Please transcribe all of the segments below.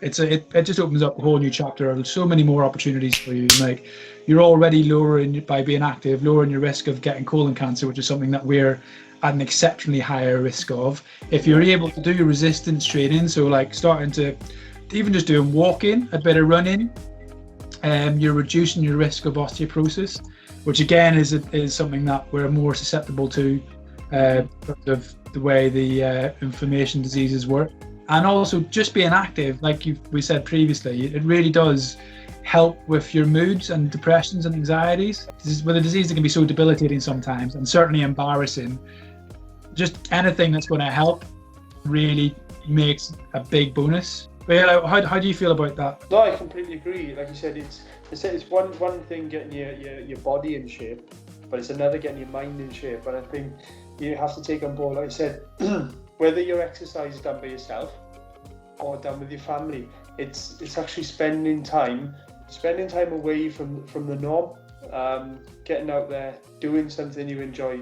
it just opens up a whole new chapter. There's so many more opportunities for you. Like, you're already lowering, by being active, lowering your risk of getting colon cancer, which is something that we're at an exceptionally higher risk of. If you're able to do your resistance training, so like starting to even just doing walking, a bit of running, you're reducing your risk of osteoporosis, which again is something that we're more susceptible to because of the way the inflammation diseases work. And also just being active, like we said previously, it really does help with your moods and depressions and anxieties. With a disease that can be so debilitating sometimes and certainly embarrassing, just anything that's going to help really makes a big bonus. But yeah, how do you feel about that? No, I completely agree. Like you said, it's one thing getting your body in shape, but it's another getting your mind in shape. And I think you have to take on board, like I said, whether your exercise is done by yourself or done with your family, it's actually spending time away from the norm, getting out there, doing something you enjoy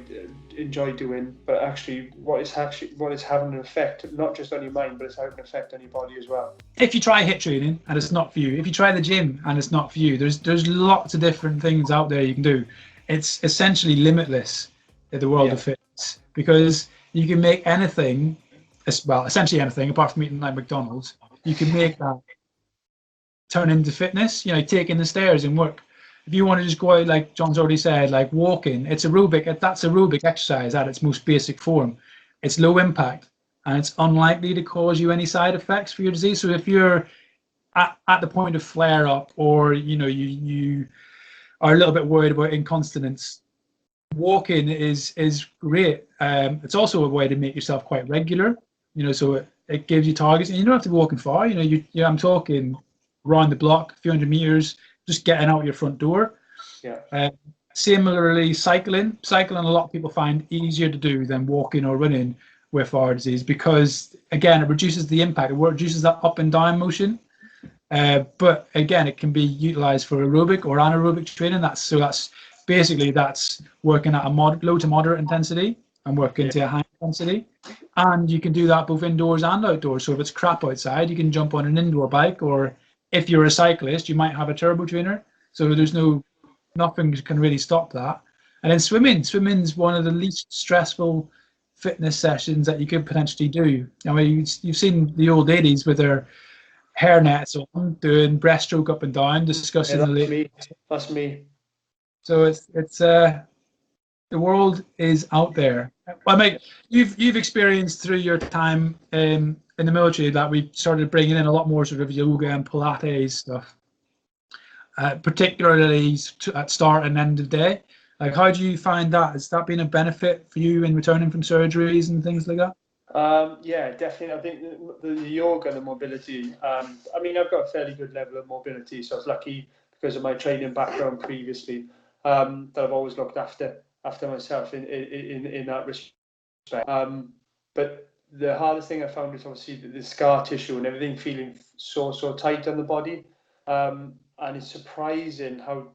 doing, but actually what is having an effect, not just on your mind, but it's having an effect on your body as well. If you try HIIT training and it's not for you, if you try the gym and it's not for you, there's lots of different things out there you can do. It's essentially limitless in the world of fitness, because you can make anything, well, essentially anything, apart from eating like McDonald's, you can make that turn into fitness. You know, taking the stairs and work. If you want to just go out, like John's already said, like walking, it's aerobic. That's aerobic exercise at its most basic form. It's low impact and it's unlikely to cause you any side effects for your disease. So if you're at the point of flare up, or you are a little bit worried about incontinence, walking is great. It's also a way to make yourself quite regular. So it gives you targets, and you don't have to be walking far. I'm talking around the block, a few hundred meters, just getting out your front door. Similarly, cycling a lot of people find easier to do than walking or running with our disease, because again, it reduces the impact, it reduces that up and down motion. But again, it can be utilized for aerobic or anaerobic training. That's working at a low to moderate intensity and working to a high intensity. And you can do that both indoors and outdoors. So if it's crap outside, you can jump on an indoor bike, or if you're a cyclist, you might have a turbo trainer. So there's nothing can really stop that. And then swimming's one of the least stressful fitness sessions that you could potentially do. I mean, you've seen the old ladies with their hair nets on, doing breaststroke up and down, discussing That's me. So it's the world is out there. Well, mate, you've experienced through your time in the military that we started bringing in a lot more sort of yoga and Pilates stuff, particularly at start and end of day. Like, how do you find that? Has that been a benefit for you in returning from surgeries and things like that? Yeah, definitely. I think the yoga and the mobility, I mean, I've got a fairly good level of mobility, so I was lucky because of my training background previously, that I've always looked after myself in that respect. But the hardest thing I found is obviously the scar tissue and everything feeling so tight on the body. And it's surprising how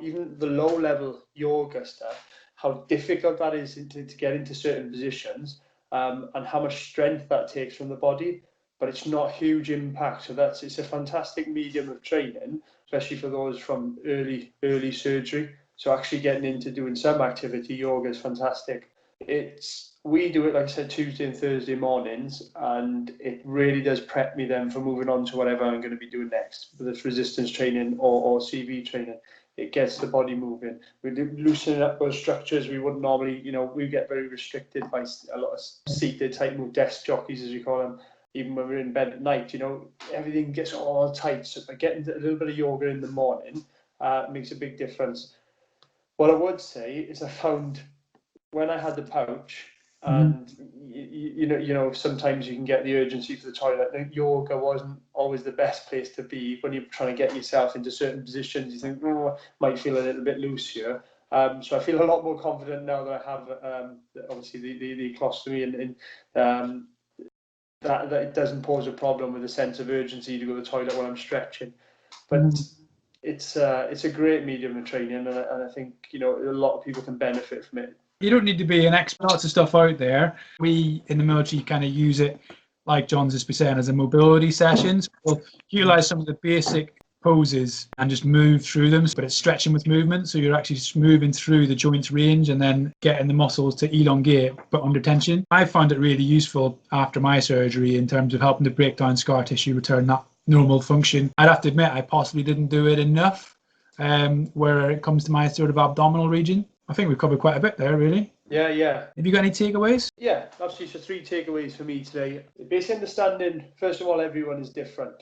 even the low level yoga stuff, how difficult that is to get into certain positions, and how much strength that takes from the body. But it's not huge impact, so it's a fantastic medium of training, especially for those from early surgery. So actually getting into doing some activity, yoga is fantastic. We do it, like I said, Tuesday and Thursday mornings, and it really does prep me then for moving on to whatever I'm going to be doing next, whether it's resistance training or CV training. It gets the body moving. We're loosening up those structures. We wouldn't normally, we get very restricted by a lot of seated type move, desk jockeys, as we call them. Even when we're in bed at night, everything gets all tight. So by getting a little bit of yoga in the morning makes a big difference. What I would say is I found when I had the pouch, and sometimes you can get the urgency for the toilet. Yoga wasn't always the best place to be when you're trying to get yourself into certain positions. You think, might feel a little bit loose here. So I feel a lot more confident now that I have obviously the colostomy, and that it doesn't pose a problem with a sense of urgency to go to the toilet while I'm stretching. But it's a great medium of training, and I think a lot of people can benefit from it. You don't need to be an expert. Lots of stuff out there. We in the military kind of use it like John's just been saying, as a mobility session. So we'll utilize some of the basic poses and just move through them, but it's stretching with movement, so you're actually just moving through the joints range and then getting the muscles to elongate but under tension. I found it really useful after my surgery in terms of helping to break down scar tissue, return that normal function. I'd have to admit I possibly didn't do it enough where it comes to my sort of abdominal region. I think we've covered quite a bit there, really. Yeah. Have you got any takeaways? Yeah, absolutely. So 3 takeaways for me today. Basic understanding, first of all, everyone is different.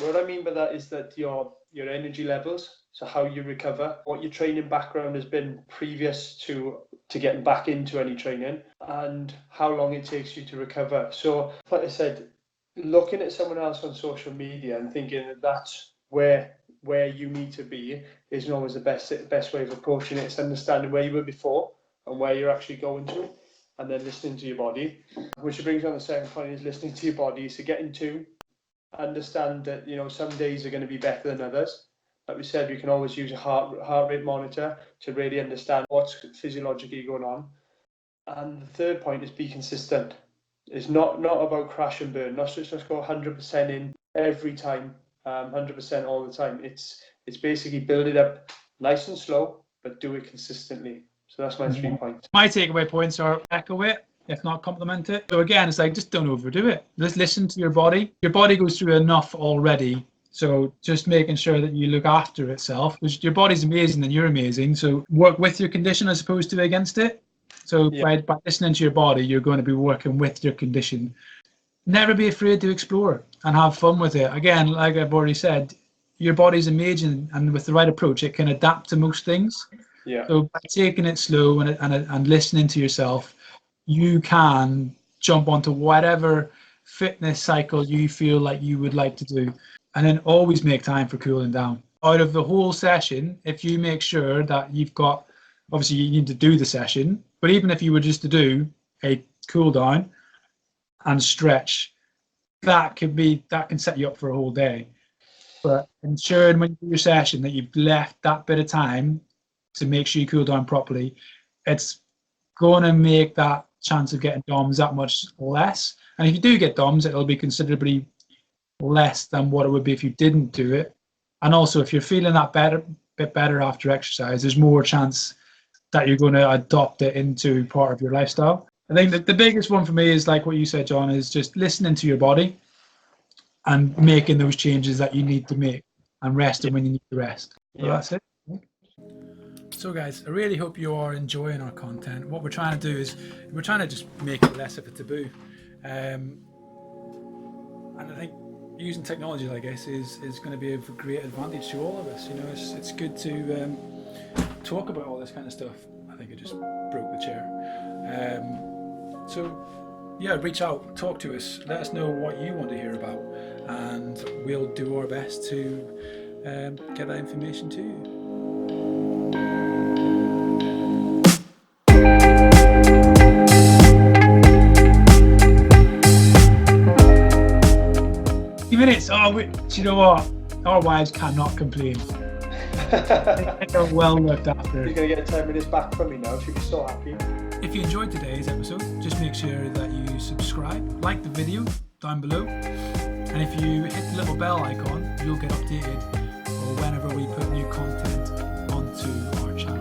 What I mean by that is that your energy levels, so how you recover, what your training background has been previous to getting back into any training, and how long it takes you to recover. So, like I said, looking at someone else on social media and thinking that that's where you need to be isn't always the best way of approaching it. It's understanding where you were before and where you're actually going to, and then listening to your body. Which brings on the second point, is listening to your body. So get in tune. Understand that some days are going to be better than others. Like we said, you can always use a heart rate monitor to really understand what's physiologically going on. And the third point is be consistent. It's not about crash and burn. Not just go 100% in every time, 100% all the time. It's basically build it up nice and slow, but do it consistently. So that's my 3 points. My takeaway points are echo it, if not complement it. So again, it's like, just don't overdo it. Just listen to your body. Your body goes through enough already. So just making sure that you look after itself, because your body's amazing and you're amazing. So work with your condition as opposed to against it. So by listening to your body, you're going to be working with your condition. Never be afraid to explore and have fun with it. Again, like I've already said, your body's amazing, and with the right approach, it can adapt to most things. Yeah. So by taking it slow and listening to yourself, you can jump onto whatever fitness cycle you feel like you would like to do, and then always make time for cooling down. Out of the whole session, if you make sure that you've got, obviously you need to do the session, but even if you were just to do a cool down and stretch, that can set you up for a whole day. But ensuring when you do your session that you've left that bit of time to make sure you cool down properly, it's going to make that chance of getting DOMS that much less. And if you do get DOMS, it'll be considerably less than what it would be if you didn't do it. And also, if you're feeling that bit better after exercise, there's more chance that you're going to adopt it into part of your lifestyle. I think that the biggest one for me is like what you said, John, is just listening to your body and making those changes that you need to make, and resting when you need to rest. So that's it. So guys, I really hope you are enjoying our content. What we're trying to do is we're trying to just make it less of a taboo. And I think using technology, I guess, is going to be of a great advantage to all of us. It's good to talk about all this kind of stuff. I think I just broke the chair. So yeah, reach out, talk to us, let us know what you want to hear about, and we'll do our best to get that information to you. Minutes. Do you know what? Our wives cannot complain. They're well looked after. You're going to get 10 minutes back from me now. She'll be so happy. If you enjoyed today's episode, just make sure that you subscribe, like the video down below, and if you hit the little bell icon, you'll get updated or whenever we put new content onto our channel.